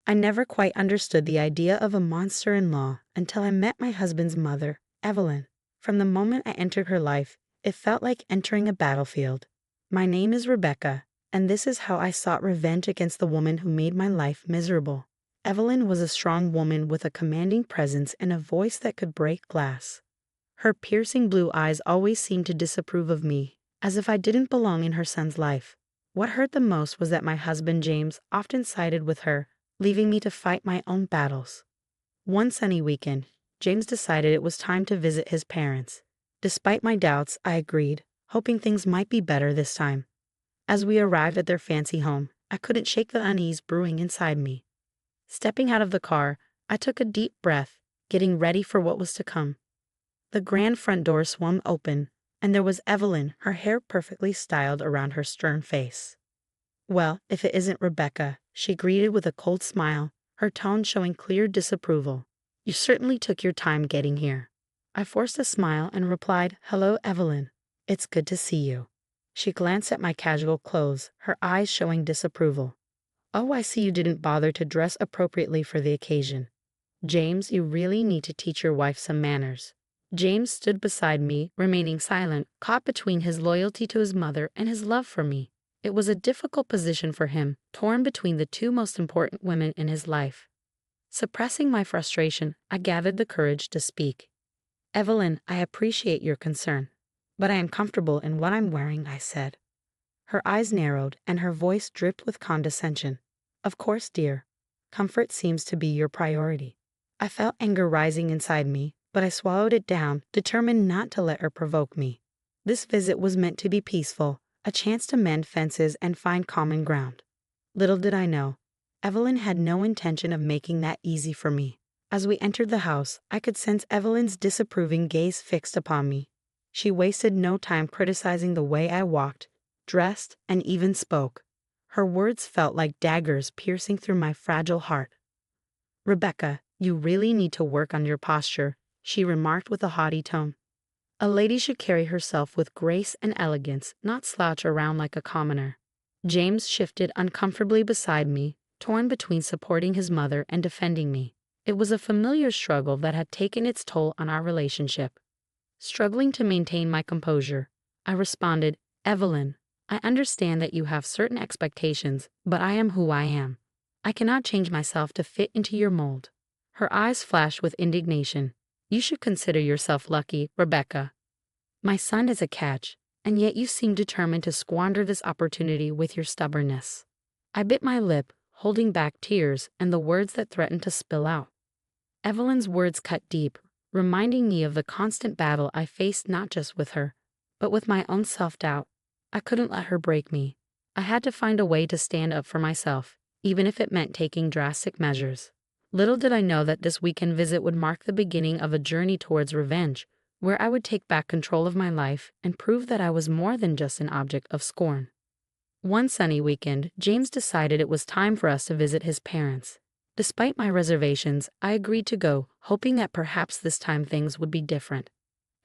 I never quite understood the idea of a monster-in-law until I met my husband's mother, Evelyn. From the moment I entered her life, it felt like entering a battlefield. My name is Rebecca, and this is how I sought revenge against the woman who made my life miserable. Evelyn was a strong woman with a commanding presence and a voice that could break glass. Her piercing blue eyes always seemed to disapprove of me, as if I didn't belong in her son's life. What hurt the most was that my husband James often sided with her, leaving me to fight my own battles. One sunny weekend, James decided it was time to visit his parents. Despite my doubts, I agreed, hoping things might be better this time. As we arrived at their fancy home, I couldn't shake the unease brewing inside me. Stepping out of the car, I took a deep breath, getting ready for what was to come. The grand front door swung open, and there was Evelyn, her hair perfectly styled around her stern face. "Well, if it isn't Rebecca," she greeted with a cold smile, her tone showing clear disapproval. "You certainly took your time getting here." I forced a smile and replied, "Hello, Evelyn. It's good to see you." She glanced at my casual clothes, her eyes showing disapproval. "Oh, I see you didn't bother to dress appropriately for the occasion. James, you really need to teach your wife some manners." James stood beside me, remaining silent, caught between his loyalty to his mother and his love for me. It was a difficult position for him, torn between the two most important women in his life. Suppressing my frustration, I gathered the courage to speak. "Evelyn, I appreciate your concern, but I am comfortable in what I'm wearing," I said. Her eyes narrowed, and her voice dripped with condescension. "Of course, dear. Comfort seems to be your priority." I felt anger rising inside me, but I swallowed it down, determined not to let her provoke me. This visit was meant to be peaceful, a chance to mend fences and find common ground. Little did I know, Evelyn had no intention of making that easy for me. As we entered the house, I could sense Evelyn's disapproving gaze fixed upon me. She wasted no time criticizing the way I walked, dressed, and even spoke. Her words felt like daggers piercing through my fragile heart. "Rebecca, you really need to work on your posture," she remarked with a haughty tone. "A lady should carry herself with grace and elegance, not slouch around like a commoner." James shifted uncomfortably beside me, torn between supporting his mother and defending me. It was a familiar struggle that had taken its toll on our relationship. Struggling to maintain my composure, I responded, "Evelyn, I understand that you have certain expectations, but I am who I am. I cannot change myself to fit into your mold." Her eyes flashed with indignation. "You should consider yourself lucky, Rebecca. My son is a catch, and yet you seem determined to squander this opportunity with your stubbornness." I bit my lip, holding back tears and the words that threatened to spill out. Evelyn's words cut deep, reminding me of the constant battle I faced not just with her, but with my own self-doubt. I couldn't let her break me. I had to find a way to stand up for myself, even if it meant taking drastic measures. Little did I know that this weekend visit would mark the beginning of a journey towards revenge, where I would take back control of my life and prove that I was more than just an object of scorn. One sunny weekend, James decided it was time for us to visit his parents. Despite my reservations, I agreed to go, hoping that perhaps this time things would be different.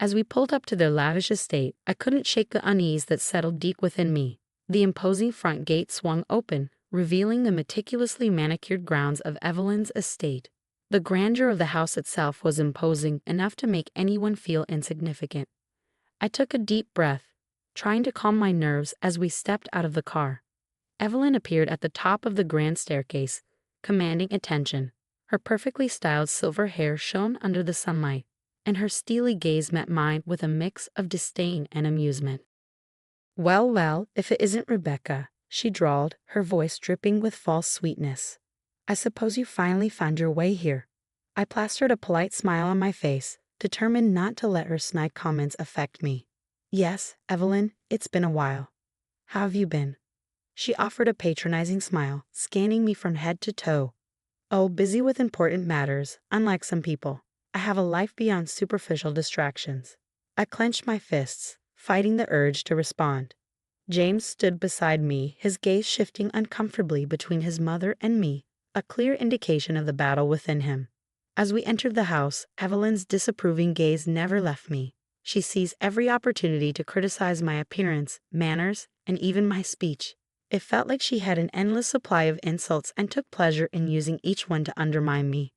As we pulled up to their lavish estate, I couldn't shake the unease that settled deep within me. The imposing front gate swung open, revealing the meticulously manicured grounds of Evelyn's estate. The grandeur of the house itself was imposing enough to make anyone feel insignificant. I took a deep breath, trying to calm my nerves as we stepped out of the car. Evelyn appeared at the top of the grand staircase, commanding attention. Her perfectly styled silver hair shone under the sunlight, and her steely gaze met mine with a mix of disdain and amusement. "Well, well, if it isn't Rebecca," she drawled, her voice dripping with false sweetness. "I suppose you finally found your way here." I plastered a polite smile on my face, determined not to let her snide comments affect me. "Yes, Evelyn, it's been a while. How have you been?" She offered a patronizing smile, scanning me from head to toe. "Oh, busy with important matters, unlike some people. I have a life beyond superficial distractions." I clenched my fists, fighting the urge to respond. James stood beside me, his gaze shifting uncomfortably between his mother and me, a clear indication of the battle within him. As we entered the house, Evelyn's disapproving gaze never left me. She seized every opportunity to criticize my appearance, manners, and even my speech. It felt like she had an endless supply of insults and took pleasure in using each one to undermine me.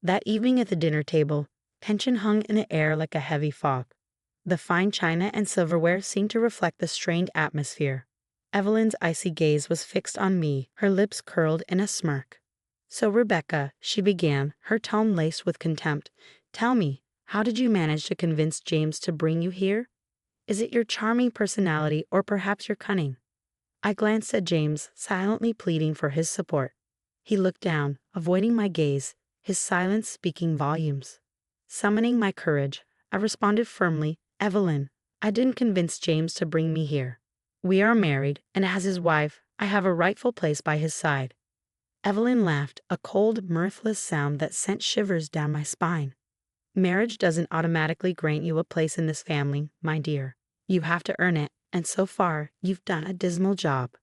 That evening at the dinner table, tension hung in the air like a heavy fog. The fine china and silverware seemed to reflect the strained atmosphere. Evelyn's icy gaze was fixed on me, her lips curled in a smirk. "So, Rebecca," she began, her tone laced with contempt, "tell me, how did you manage to convince James to bring you here? Is it your charming personality or perhaps your cunning?" I glanced at James, silently pleading for his support. He looked down, avoiding my gaze, his silence speaking volumes. Summoning my courage, I responded firmly, "Evelyn, I didn't convince James to bring me here. We are married, and as his wife, I have a rightful place by his side." Evelyn laughed, a cold, mirthless sound that sent shivers down my spine. "Marriage doesn't automatically grant you a place in this family, my dear. You have to earn it, and so far, you've done a dismal job."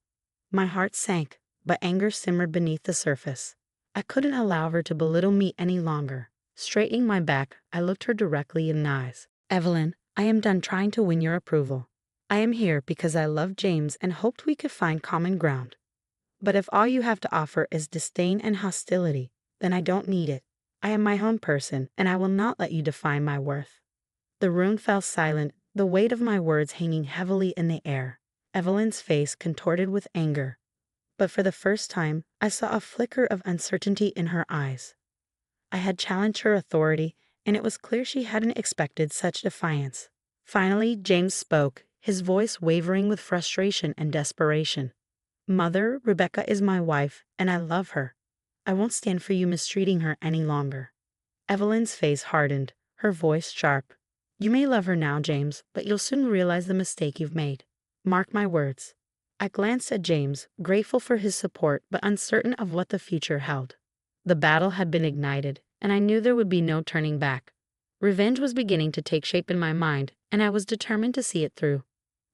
My heart sank, but anger simmered beneath the surface. I couldn't allow her to belittle me any longer. Straightening my back, I looked her directly in the eyes. "Evelyn, I am done trying to win your approval. I am here because I love James and hoped we could find common ground. But if all you have to offer is disdain and hostility, then I don't need it. I am my own person, and I will not let you define my worth." The room fell silent, the weight of my words hanging heavily in the air. Evelyn's face contorted with anger, but for the first time, I saw a flicker of uncertainty in her eyes. I had challenged her authority, and it was clear she hadn't expected such defiance. Finally, James spoke, his voice wavering with frustration and desperation. "Mother, Rebecca is my wife, and I love her. I won't stand for you mistreating her any longer." Evelyn's face hardened, her voice sharp. "You may love her now, James, but you'll soon realize the mistake you've made. Mark my words." I glanced at James, grateful for his support but uncertain of what the future held. The battle had been ignited, and I knew there would be no turning back. Revenge was beginning to take shape in my mind, and I was determined to see it through.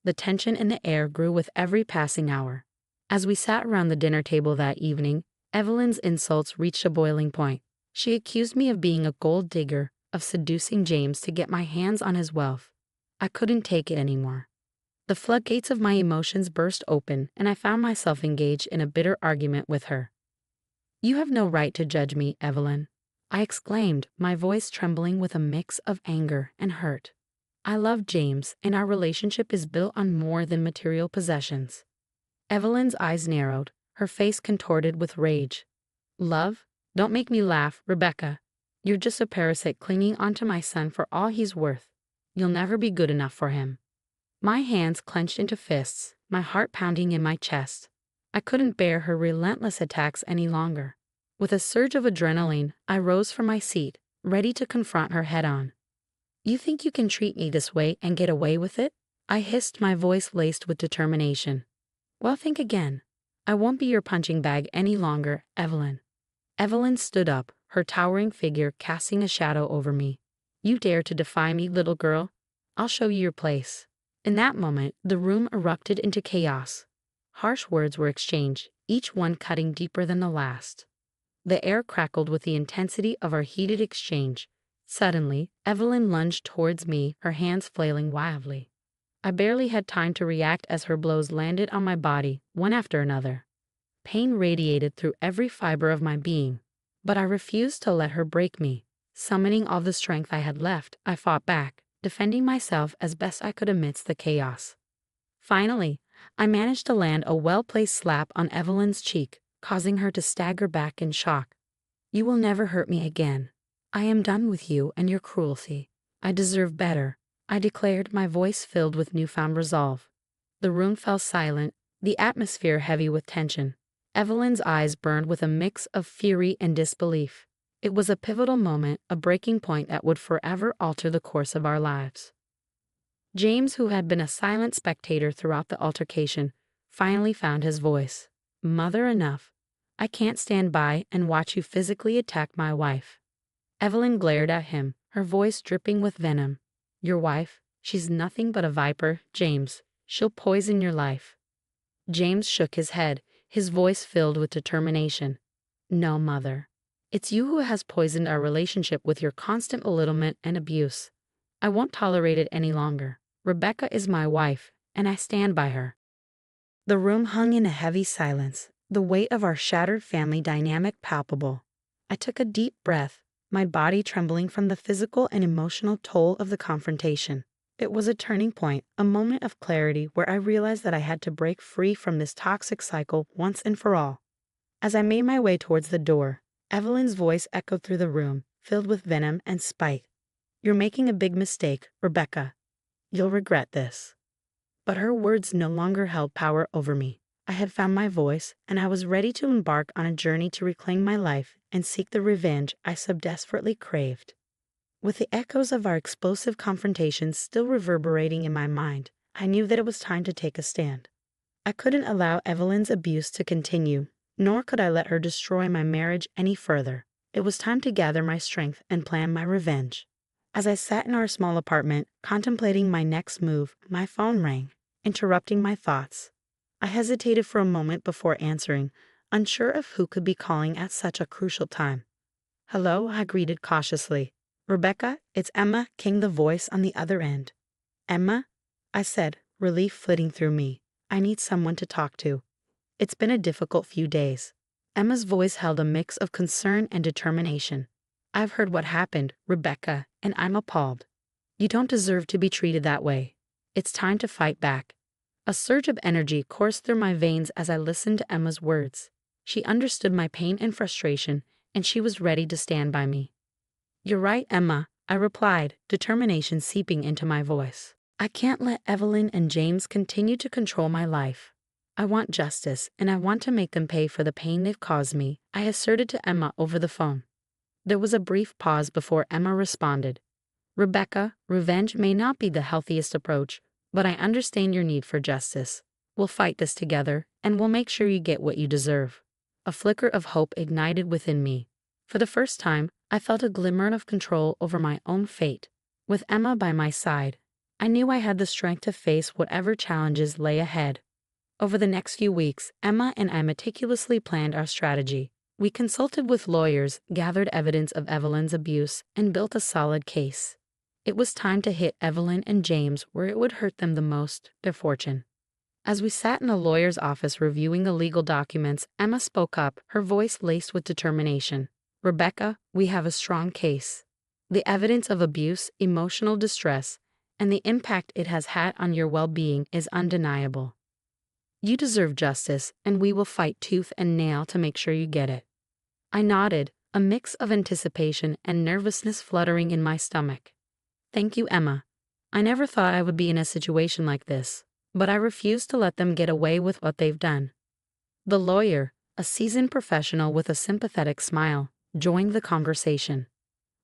The tension in the air grew with every passing hour. As we sat around the dinner table that evening, Evelyn's insults reached a boiling point. She accused me of being a gold digger, of seducing James to get my hands on his wealth. I couldn't take it anymore. The floodgates of my emotions burst open, and I found myself engaged in a bitter argument with her. "You have no right to judge me, Evelyn," I exclaimed, my voice trembling with a mix of anger and hurt. "I love James, and our relationship is built on more than material possessions." Evelyn's eyes narrowed, her face contorted with rage. "Love? Don't make me laugh, Rebecca. You're just a parasite clinging onto my son for all he's worth. You'll never be good enough for him." My hands clenched into fists, my heart pounding in my chest. I couldn't bear her relentless attacks any longer. With a surge of adrenaline, I rose from my seat, ready to confront her head-on. "You think you can treat me this way and get away with it?" I hissed, my voice laced with determination. "Well, think again. I won't be your punching bag any longer, Evelyn." Evelyn stood up, her towering figure casting a shadow over me. "You dare to defy me, little girl? I'll show you your place." In that moment, the room erupted into chaos. Harsh words were exchanged, each one cutting deeper than the last. The air crackled with the intensity of our heated exchange. Suddenly, Evelyn lunged towards me, her hands flailing wildly. I barely had time to react as her blows landed on my body, one after another. Pain radiated through every fiber of my being, but I refused to let her break me. Summoning all the strength I had left, I fought back, defending myself as best I could amidst the chaos. Finally, I managed to land a well-placed slap on Evelyn's cheek, causing her to stagger back in shock. "You will never hurt me again. I am done with you and your cruelty. I deserve better," I declared, my voice filled with newfound resolve. The room fell silent, the atmosphere heavy with tension. Evelyn's eyes burned with a mix of fury and disbelief. It was a pivotal moment, a breaking point that would forever alter the course of our lives. James, who had been a silent spectator throughout the altercation, finally found his voice. "Mother, enough. I can't stand by and watch you physically attack my wife." Evelyn glared at him, her voice dripping with venom. "Your wife? She's nothing but a viper, James. She'll poison your life." James shook his head, his voice filled with determination. "No, Mother. It's you who has poisoned our relationship with your constant belittlement and abuse. I won't tolerate it any longer. Rebecca is my wife, and I stand by her." The room hung in a heavy silence, the weight of our shattered family dynamic palpable. I took a deep breath, my body trembling from the physical and emotional toll of the confrontation. It was a turning point, a moment of clarity where I realized that I had to break free from this toxic cycle once and for all. As I made my way towards the door, Evelyn's voice echoed through the room, filled with venom and spite. "You're making a big mistake, Rebecca. You'll regret this." But her words no longer held power over me. I had found my voice, and I was ready to embark on a journey to reclaim my life and seek the revenge I so desperately craved. With the echoes of our explosive confrontation still reverberating in my mind, I knew that it was time to take a stand. I couldn't allow Evelyn's abuse to continue, nor could I let her destroy my marriage any further. It was time to gather my strength and plan my revenge. As I sat in our small apartment, contemplating my next move, my phone rang, interrupting my thoughts. I hesitated for a moment before answering, unsure of who could be calling at such a crucial time. "Hello," I greeted cautiously. "Rebecca, it's Emma," came the voice on the other end. "Emma?" I said, relief flitting through me. "I need someone to talk to. It's been a difficult few days." Emma's voice held a mix of concern and determination. "I've heard what happened, Rebecca, and I'm appalled. You don't deserve to be treated that way. It's time to fight back." A surge of energy coursed through my veins as I listened to Emma's words. She understood my pain and frustration, and she was ready to stand by me. "You're right, Emma," I replied, determination seeping into my voice. "I can't let Evelyn and James continue to control my life. I want justice, and I want to make them pay for the pain they've caused me," I asserted to Emma over the phone. There was a brief pause before Emma responded. "Rebecca, revenge may not be the healthiest approach, but I understand your need for justice. We'll fight this together, and we'll make sure you get what you deserve." A flicker of hope ignited within me. For the first time, I felt a glimmer of control over my own fate. With Emma by my side, I knew I had the strength to face whatever challenges lay ahead. Over the next few weeks, Emma and I meticulously planned our strategy. We consulted with lawyers, gathered evidence of Evelyn's abuse, and built a solid case. It was time to hit Evelyn and James where it would hurt them the most, their fortune. As we sat in a lawyer's office reviewing the legal documents, Emma spoke up, her voice laced with determination. "Rebecca, we have a strong case. The evidence of abuse, emotional distress, and the impact it has had on your well-being is undeniable. You deserve justice, and we will fight tooth and nail to make sure you get it." I nodded, a mix of anticipation and nervousness fluttering in my stomach. "Thank you, Emma. I never thought I would be in a situation like this, but I refuse to let them get away with what they've done." The lawyer, a seasoned professional with a sympathetic smile, joined the conversation.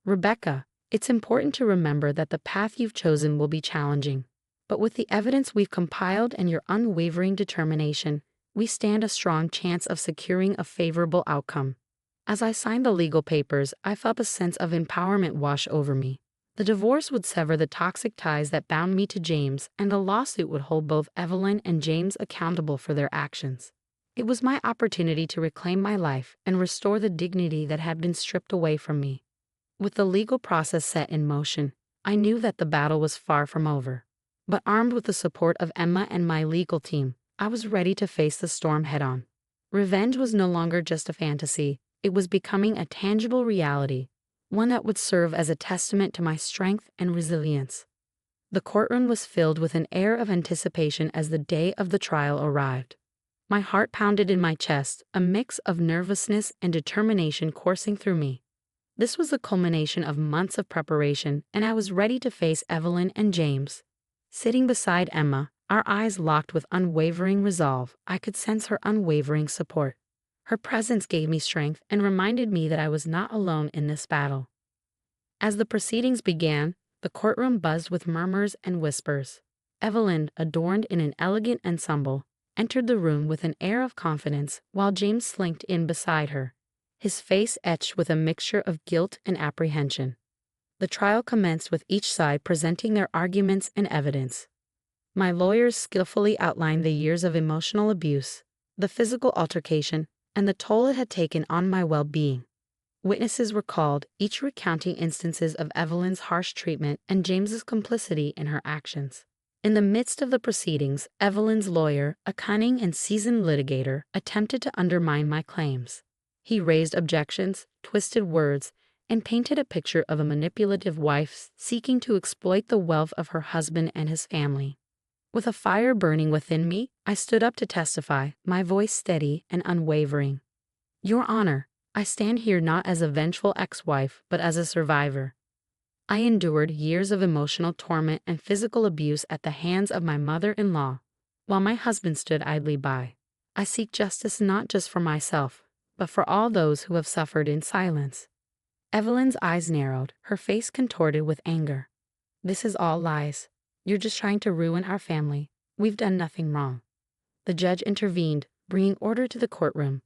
"Rebecca, it's important to remember that the path you've chosen will be challenging. But with the evidence we've compiled and your unwavering determination, we stand a strong chance of securing a favorable outcome." As I signed the legal papers, I felt a sense of empowerment wash over me. The divorce would sever the toxic ties that bound me to James, and the lawsuit would hold both Evelyn and James accountable for their actions. It was my opportunity to reclaim my life and restore the dignity that had been stripped away from me. With the legal process set in motion, I knew that the battle was far from over. But armed with the support of Emma and my legal team, I was ready to face the storm head-on. Revenge was no longer just a fantasy, it was becoming a tangible reality, one that would serve as a testament to my strength and resilience. The courtroom was filled with an air of anticipation as the day of the trial arrived. My heart pounded in my chest, a mix of nervousness and determination coursing through me. This was the culmination of months of preparation, and I was ready to face Evelyn and James. Sitting beside Emma, our eyes locked with unwavering resolve, I could sense her unwavering support. Her presence gave me strength and reminded me that I was not alone in this battle. As the proceedings began, the courtroom buzzed with murmurs and whispers. Evelyn, adorned in an elegant ensemble, entered the room with an air of confidence, while James slinked in beside her, his face etched with a mixture of guilt and apprehension. The trial commenced with each side presenting their arguments and evidence. My lawyers skillfully outlined the years of emotional abuse, the physical altercation, and the toll it had taken on my well-being. Witnesses were called, each recounting instances of Evelyn's harsh treatment and James's complicity in her actions. In the midst of the proceedings, Evelyn's lawyer, a cunning and seasoned litigator, attempted to undermine my claims. He raised objections, twisted words, and painted a picture of a manipulative wife seeking to exploit the wealth of her husband and his family. With a fire burning within me, I stood up to testify, my voice steady and unwavering. Your Honor, I stand here not as a vengeful ex-wife, but as a survivor. I endured years of emotional torment and physical abuse at the hands of my mother-in-law, while my husband stood idly by. I seek justice not just for myself, but for all those who have suffered in silence. Evelyn's eyes narrowed, her face contorted with anger. This is all lies. You're just trying to ruin our family. We've done nothing wrong. The judge intervened, bringing order to the courtroom.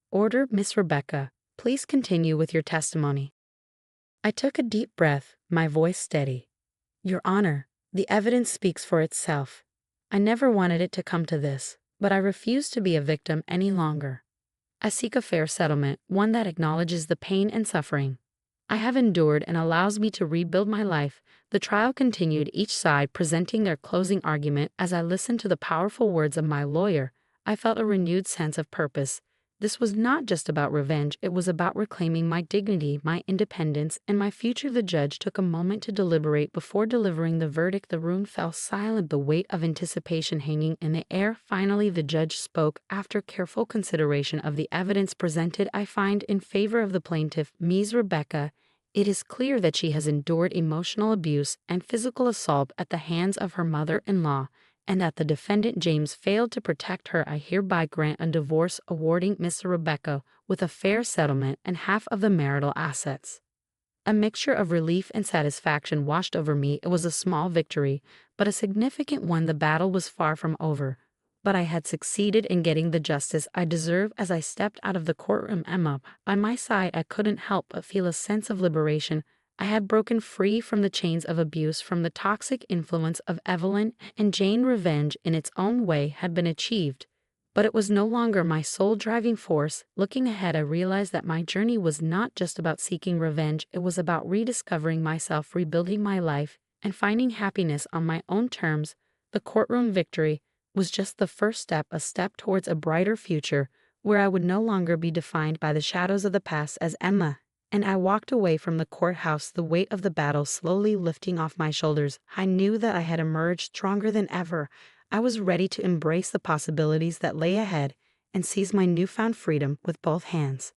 Order, Miss Rebecca. Please continue with your testimony. I took a deep breath, my voice steady. Your Honor, the evidence speaks for itself. I never wanted it to come to this, but I refuse to be a victim any longer. I seek a fair settlement, one that acknowledges the pain and suffering I have endured and allows me to rebuild my life. The trial continued, each side presenting their closing argument. As I listened to the powerful words of my lawyer, I felt a renewed sense of purpose. This was not just about revenge, it was about reclaiming my dignity, my independence, and my future. The judge took a moment to deliberate before delivering the verdict. The room fell silent, the weight of anticipation hanging in the air. Finally, the judge spoke. After careful consideration of the evidence presented, I find in favor of the plaintiff, Ms. Rebecca. It is clear that she has endured emotional abuse and physical assault at the hands of her mother-in-law, and that the defendant James failed to protect her. I hereby grant a divorce, awarding Miss Rebecca with a fair settlement and half of the marital assets. A mixture of relief and satisfaction washed over me. It was a small victory, but a significant one. The battle was far from over, but I had succeeded in getting the justice I deserve. As I stepped out of the courtroom, Emma by my side, I couldn't help but feel a sense of liberation. I had broken free from the chains of abuse, from the toxic influence of Evelyn and Jane. Revenge, in its own way, had been achieved, but it was no longer my sole driving force. Looking ahead, I realized that my journey was not just about seeking revenge. It was about rediscovering myself, rebuilding my life, and finding happiness on my own terms. The courtroom victory was just the first step, a step towards a brighter future, where I would no longer be defined by the shadows of the past. As Emma and I walked away from the courthouse, the weight of the battle slowly lifting off my shoulders, I knew that I had emerged stronger than ever. I was ready to embrace the possibilities that lay ahead and seize my newfound freedom with both hands.